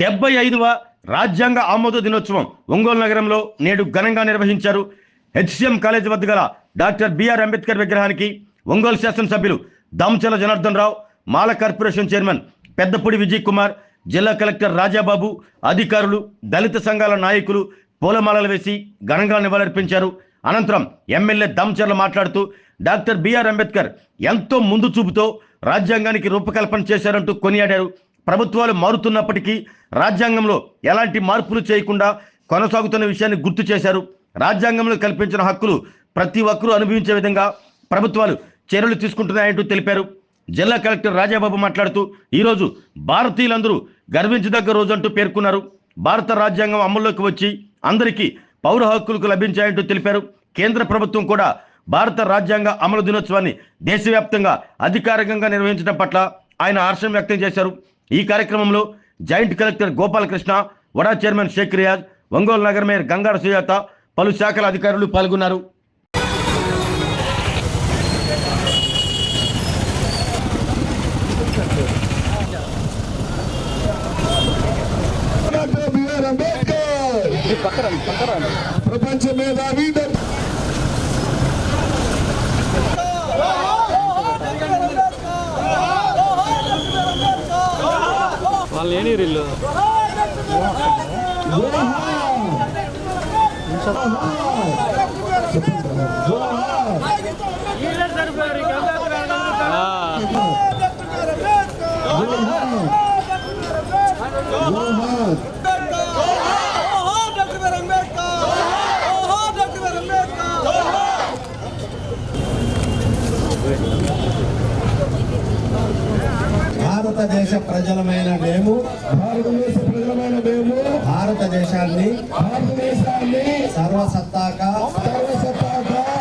75వ రాజ్యాంగ ఆమోద దినోత్సవం ఒంగోలు నగరంలో నేడు ఘనంగా నిర్వహించారు. హెచ్సిఎం కాలేజ్ వద్ద గల డాక్టర్ బిఆర్ అంబేద్కర్ విగ్రహానికి ఒంగోలు శాసనసభ్యులు దామచల జనార్దన్ రావు, మాల కార్పొరేషన్ చైర్మన్ పెద్దపూడి విజయ్ కుమార్, జిల్లా కలెక్టర్ రాజాబాబు, అధికారులు, దళిత సంఘాల నాయకులు పూలమాలలు వేసి ఘనంగా నివాళులర్పించారు. అనంతరం ఎమ్మెల్యే దామచర్ల మాట్లాడుతూ డాక్టర్ బిఆర్ అంబేద్కర్ ఎంతో ముందు చూపుతో రాజ్యాంగానికి రూపకల్పన చేశారంటూ కొనియాడారు. ప్రభుత్వాలు మారుతున్నప్పటికీ రాజ్యాంగంలో ఎలాంటి మార్పులు చేయకుండా కొనసాగుతున్న విషయాన్ని గుర్తు చేశారు. రాజ్యాంగంలో కల్పించిన హక్కులు ప్రతి ఒక్కరూ అనుభవించే విధంగా ప్రభుత్వాలు చర్యలు తీసుకుంటున్నాయంటూ తెలిపారు. జిల్లా కలెక్టర్ రాజాబాబు మాట్లాడుతూ ఈరోజు భారతీయులందరూ గర్వించదగ్గ రోజు అంటూ పేర్కొన్నారు. భారత రాజ్యాంగం అమల్లోకి వచ్చి అందరికీ పౌర హక్కులకు లభించాయంటూ తెలిపారు. కేంద్ర ప్రభుత్వం కూడా భారత రాజ్యాంగ అమలు దినోత్సవాన్ని దేశవ్యాప్తంగా అధికారికంగా నిర్వహించడం పట్ల ఆయన హర్షం వ్యక్తం చేశారు. ఈ కార్యక్రమంలో జాయింట్ కలెక్టర్ గోపాలకృష్ణ, వడా చైర్మన్ షేక్ రియాజ్, ఒంగోలు నగర మేయర్ గంగాడ సుజాత, పలు శాఖల అధికారులు పాల్గొన్నారు. ప్రపంచ మేధావి వాళ్ళు ఏని రిల్లు భారతదేశ ప్రజలమైన మేము భారతదేశాన్ని సర్వసత్తాక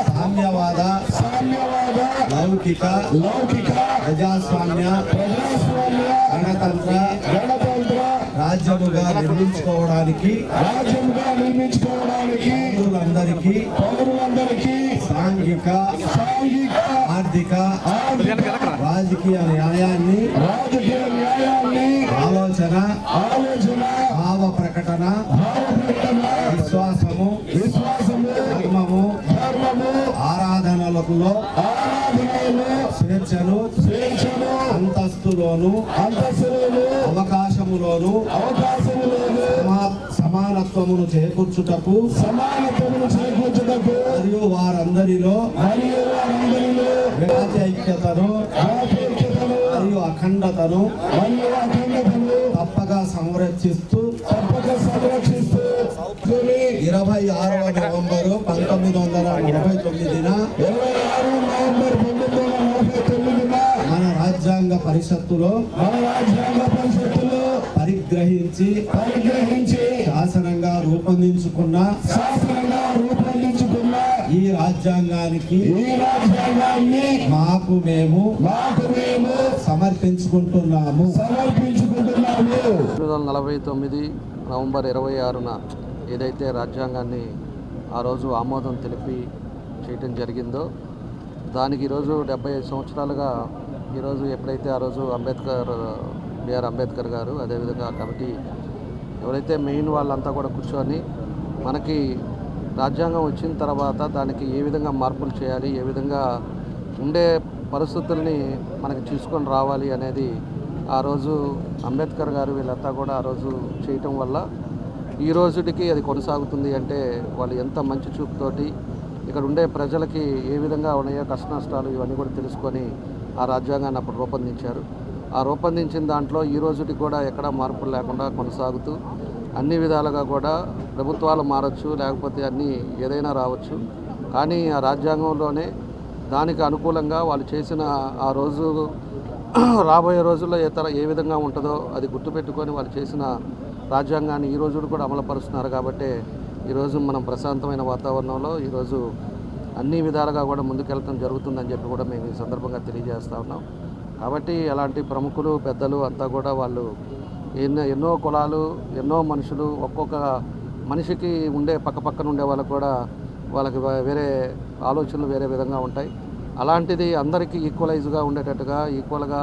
సామ్యవాద లౌకిక ప్రజాస్వామ్య గణతంత్ర రాజ్యముగా నిర్మించుకోవడానికి పౌరులందరికీ సాంఘిక ఆర్థిక రాజకీయ న్యాయాన్ని ఆలోచన భావ ప్రకటన విశ్వాసము ధర్మము ఆరాధనలలో స్వేచ్ఛను అంతస్తులోను అవకాశములోను సమానత్వమును చేకూర్చుటకు మరియు వారందరిలో ఐక్యతను మరియు అఖండతను తప్పగా సంరక్షిస్తూ 26వ నవంబరు 1949న మన రాజ్యాంగ పరిషత్తులో పరిగ్రహించి శాసనంగా రూపొందించుకున్న ఈ రాజ్యాంగానికి మాకు మేము సమర్పించుకుంటున్నాము. 1949 నవంబర్ 26న ఏదైతే రాజ్యాంగాన్ని ఆ రోజు ఆమోదం తెలిపి చేయటం జరిగిందో దానికి ఈరోజు 75 సంవత్సరాలుగా ఈరోజు ఎప్పుడైతే ఆ రోజు బిఆర్ అంబేద్కర్ గారు అదేవిధంగా కమిటీ ఎవరైతే మెయిన్ వాళ్ళంతా కూడా కూర్చొని మనకి రాజ్యాంగం వచ్చిన తర్వాత దానికి ఏ విధంగా మార్పులు చేయాలి, ఏ విధంగా ఉండే పరిస్థితుల్ని మనకి తీసుకొని రావాలి అనేది ఆ రోజు అంబేద్కర్ గారు వీళ్ళంతా కూడా ఆ రోజు చేయటం వల్ల ఈ రోజుకి అది కొనసాగుతుంది. అంటే వాళ్ళు ఎంత మంచి చూపుతోటి ఇక్కడ ఉండే ప్రజలకి ఏ విధంగా ఉన్నాయో కష్ట నష్టాలు ఇవన్నీ కూడా తెలుసుకొని ఆ రాజ్యాంగాన్ని అప్పుడు రూపొందించారు. ఆ రూపొందించిన దాంట్లో ఈ రోజుకి కూడా ఎక్కడా మార్పులు లేకుండా కొనసాగుతూ అన్ని విధాలుగా కూడా ప్రభుత్వాలు మారచ్చు, లేకపోతే అన్నీ ఏదైనా రావచ్చు, కానీ ఆ రాజ్యాంగంలోనే దానికి అనుకూలంగా వాళ్ళు చేసిన ఆ రోజు రాబోయే రోజుల్లో ఏ విధంగా ఉంటుందో అది గుర్తుపెట్టుకొని వాళ్ళు చేసిన రాజ్యాంగాన్ని ఈ రోజు కూడా అమలుపరుస్తున్నారు. కాబట్టి ఈరోజు మనం ప్రశాంతమైన వాతావరణంలో ఈరోజు అన్ని విధాలుగా కూడా ముందుకెళ్ళడం జరుగుతుందని చెప్పి కూడా మేము ఈ సందర్భంగా తెలియజేస్తూ ఉన్నాం. కాబట్టి అలాంటి ప్రముఖులు పెద్దలు అంతా కూడా వాళ్ళు ఎన్నో కులాలు, ఎన్నో మనుషులు, ఒక్కొక్క మనిషికి ఉండే పక్కపక్కన ఉండే వాళ్ళకు కూడా వాళ్ళకి వేరే ఆలోచనలు వేరే విధంగా ఉంటాయి. అలాంటిది అందరికీ ఈక్వలైజ్గా ఉండేటట్టుగా ఈక్వల్గా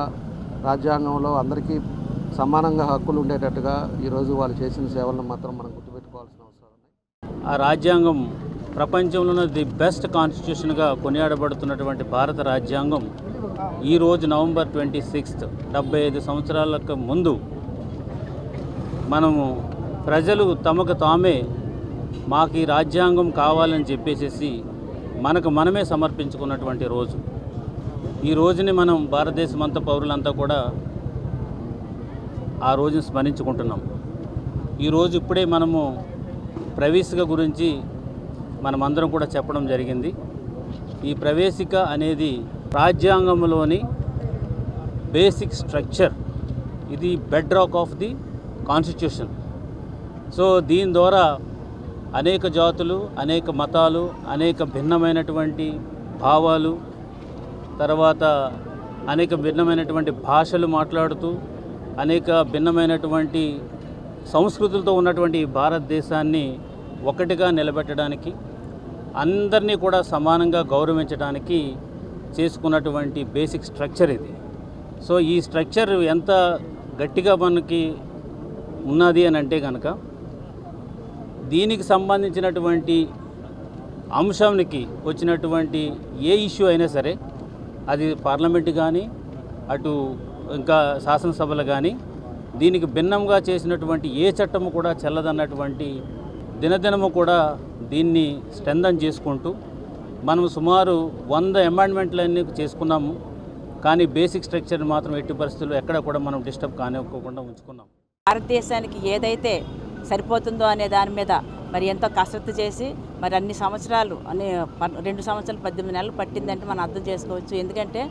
రాజ్యాంగంలో అందరికీ సమానంగా హక్కులు ఉండేటట్టుగా ఈరోజు వాళ్ళు చేసిన సేవలను మాత్రం మనం గుర్తుపెట్టుకోవాల్సిన అవసరం ఉంది. ఆ రాజ్యాంగం ప్రపంచంలోనే ది బెస్ట్ కాన్స్టిట్యూషన్గా కొనియాడబడుతున్నటువంటి భారత రాజ్యాంగం ఈరోజు నవంబర్ 26 75 సంవత్సరాలకు ముందు మనము ప్రజలు తమకు తామే మాకు ఈ రాజ్యాంగం కావాలని చెప్పేసి మనకు మనమే సమర్పించుకున్నటువంటి రోజు. ఈ రోజుని మనం భారతదేశం అంతా పౌరులంతా కూడా ఆ రోజుని స్మరించుకుంటున్నాం. ఈరోజు ఇప్పుడే మనము ప్రవేశిక గురించి మనమందరం కూడా చెప్పడం జరిగింది. ఈ ప్రవేశిక అనేది రాజ్యాంగంలోని బేసిక్ స్ట్రక్చర్, ఇది bed rock of the constitution. So దీని ద్వారా అనేక జాతులు, అనేక మతాలు, అనేక భిన్నమైనటువంటి భావాలు, తర్వాత అనేక భిన్నమైనటువంటి భాషలు మాట్లాడుతూ అనేక భిన్నమైనటువంటి సంస్కృతులతో ఉన్నటువంటి భారతదేశాన్ని ఒకటిగా నిలబెట్టడానికి, అందరినీ కూడా సమానంగా గౌరవించడానికి చేసుకున్నటువంటి బేసిక్ స్ట్రక్చర్ ఇది. సో ఈ స్ట్రక్చర్ ఎంత గట్టిగా మనకి ఉన్నది అని అంటే కనుక దీనికి సంబంధించినటువంటి అంశానికి వచ్చినటువంటి ఏ ఇష్యూ అయినా సరే అది పార్లమెంట్ కానీ అటు ఇంకా శాసనసభలు కానీ దీనికి భిన్నంగా చేసినటువంటి ఏ చట్టము కూడా చెల్లదన్నటువంటి దినదినము కూడా దీన్ని స్ట్రెంథన్ చేసుకుంటూ మనం సుమారు 100 అమెండ్మెంట్లన్నీ చేసుకున్నాము. కానీ బేసిక్ స్ట్రక్చర్ మాత్రం ఎట్టి పరిస్థితుల్లో ఎక్కడ కూడా మనం డిస్టర్బ్ కానివ్వకుండా ఉంచుకున్నాం. భారతదేశానికి ఏదైతే సరిపోతుందో అనే దాని మీద మరి ఎంతో కసరత్తు చేసి మరి అన్ని సంవత్సరాలు 2 సంవత్సరాలు 18 నెలలు పట్టిందంటే మనం అర్థం చేసుకోవచ్చు. ఎందుకంటే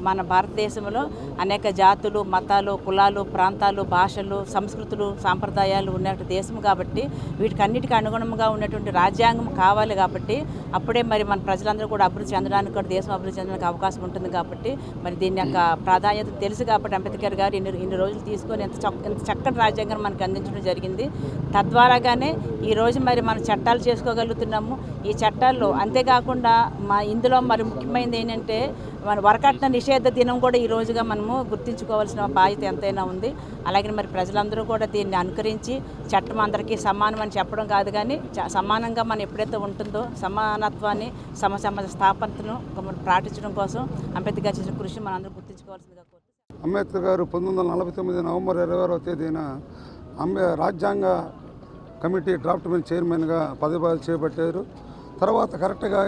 మన భారతదేశంలో అనేక జాతులు, మతాలు, కులాలు, ప్రాంతాలు, భాషలు, సంస్కృతులు, సాంప్రదాయాలు ఉన్న దేశం కాబట్టి వీటికన్నిటికీ అనుగుణంగా ఉన్నటువంటి రాజ్యాంగం కావాలి. కాబట్టి అప్పుడే మరి మన ప్రజలందరూ కూడా అభివృద్ధి చెందడానికి కూడా దేశం అభివృద్ధి చెందడానికి అవకాశం ఉంటుంది. కాబట్టి మరి దీని యొక్క ప్రాధాన్యత తెలుసు కాబట్టి అంబేద్కర్ గారు ఇన్ని రోజులు తీసుకొని ఎంత చక్కటి రాజ్యాంగాన్ని మనకు అందించడం జరిగింది. తద్వారాగానే ఈరోజు మరి మనం చట్టాలు చేసుకోగలుగుతున్నాము. ఈ చట్టాల్లో అంతేకాకుండా ఇందులో మరి ముఖ్యమైనది ఏంటంటే మన వరకట్న నిషేధ దినం కూడా ఈ రోజుగా మనము గుర్తించుకోవాల్సిన బాధ్యత ఎంతైనా ఉంది. అలాగే మరి ప్రజలందరూ కూడా దీన్ని అనుకరించి చట్టం అందరికీ సమానం అని చెప్పడం కాదు, కానీ సమానంగా మనం ఎప్పుడైతే ఉంటుందో సమానత్వాన్ని సమాజ స్థాపనను పాటించడం కోసం అంబేద్కర్ చేసిన కృషి మనందరూ గుర్తించుకోవాల్సిందిగా కోరుతున్నాను. అంబేద్కర్ గారు 1949 నవంబర్ 26వ తేదీన రాజ్యాంగ కమిటీ డ్రాఫ్ట్మెన్ చైర్మన్గా పదవి చేపట్టారు. తర్వాత కరెక్ట్గా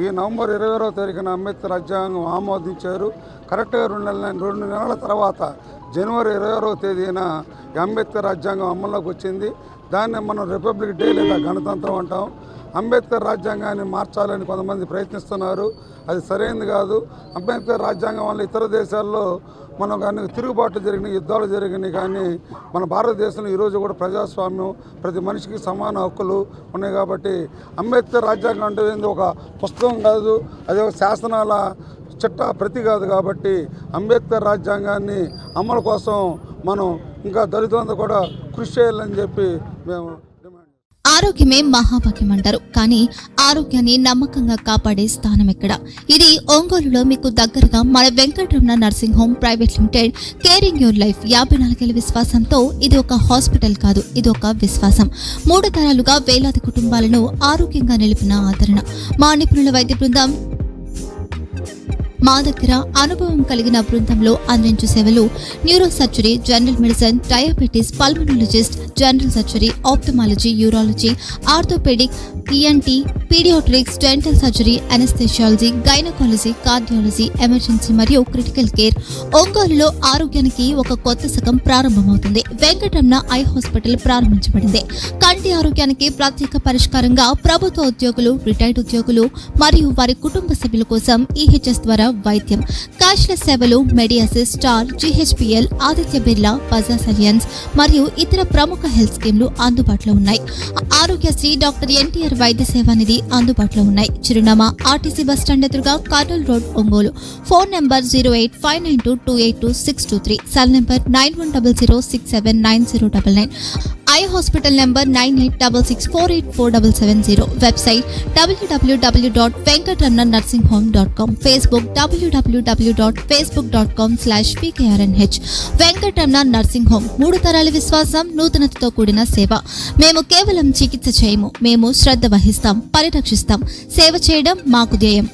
ఈ నవంబర్ 26వ తారీఖున అంబేద్కర్ రాజ్యాంగం ఆమోదించారు. కరెక్ట్గా 2 నెలల తర్వాత జనవరి 26వ తేదీన అంబేద్కర్ రాజ్యాంగం అమల్లోకి వచ్చింది. దాన్ని మనం రిపబ్లిక్ డే లేదా గణతంత్రం అంటాం. అంబేద్కర్ రాజ్యాంగాన్ని మార్చాలని కొంతమంది ప్రయత్నిస్తున్నారు. అది సరైనది కాదు. అంబేద్కర్ రాజ్యాంగం వల్ల ఇతర దేశాల్లో మనం కానీ తిరుగుబాట్లు జరిగినాయి, యుద్ధాలు జరిగినాయి. కానీ మన భారతదేశంలో ఈరోజు కూడా ప్రజాస్వామ్యం, ప్రతి మనిషికి సమాన హక్కులు ఉన్నాయి. కాబట్టి అంబేద్కర్ రాజ్యాంగం అంటే ఒక పుస్తకం కాదు, అది ఒక శాసనాల చట్ట ప్రతి కాదు. కాబట్టి అంబేద్కర్ రాజ్యాంగాన్ని అమలు కోసం మనం ఇంకా దళితులంతా కూడా కృషి చేయాలని చెప్పి మేము ఆరోగ్యమే మహాభాగ్యం అంటారు, కానీ ఆరోగ్యాన్ని నమ్మకంగా కాపాడే స్థానం ఎక్కడ? ఇది ఒంగోలులో మీకు దగ్గరగా మన Venkataramana nursing home private limited. Caring your life 54 ఏళ్ల విశ్వాసంతో ఇది ఒక హాస్పిటల్ కాదు, ఇది ఒక విశ్వాసం. 3 తరాలుగా వేలాది కుటుంబాలను ఆరోగ్యంగా నిలిపిన ఆదరణ. మా నిపుణుల వైద్య బృందం మా దగ్గర అనుభవం కలిగిన బృందంలో అందించే సేవలు neuro surgery, general medicine, diabetes, pulmonologist, general surgery, ophthalmology, urology, orthopaedic, ENT, paediatrics, dental surgery, anaesthesiology, gynaecology, cardiology, emergency మరియు క్రిటికల్ కేర్. ఒంగోలులో ఆరోగ్యానికి ఒక కొత్త శకం ప్రారంభమవుతుంది. వెంకటరమణ ఐ హాస్పిటల్ ప్రారంభించబడింది. కంటి ఆరోగ్యానికి ప్రత్యేక పరిష్కారంగా ప్రభుత్వ ఉద్యోగులు, రిటైర్డ్ ఉద్యోగులు మరియు వారి కుటుంబ సభ్యుల కోసం ఈహెచ్ఎస్ ద్వారా వైద్యం, క్యాష్లెస్ సేవలు, మెడియాసిస్, స్టార్, జీహెచ్పిఎల్, ఆదిత్య బిర్లా, బజాజ్ అలియన్స్ మరియు ఇతర ప్రముఖ హెల్త్ స్కీమ్లు అందుబాటులో ఉన్నాయి. ఆరోగ్యశ్రీ, డాక్టర్ ఎన్టీఆర్ వైద్య సేవా నిధి అందుబాటులో ఉన్నాయి. చిరునామా ఆర్టీసీ బస్టాండ్ ఎదురుగా, Kurnool road, Ongole. Phone number 08592282623, cell number 9100679099. Eye hospital number 9866484770. Website www.venkatramnanursing.com. Facebook www.facebook.com/pkrnh. Venkataramana nursing home, 3 తరాల విశ్వాసం, నూతనతతో కూడిన సేవ. మేము కేవలం చికిత్స చేయము, మేము శ్రద్ధ వహిస్తాం, పరిరక్షిస్తాం. సేవ చేయడం మాకు ధ్యేయం.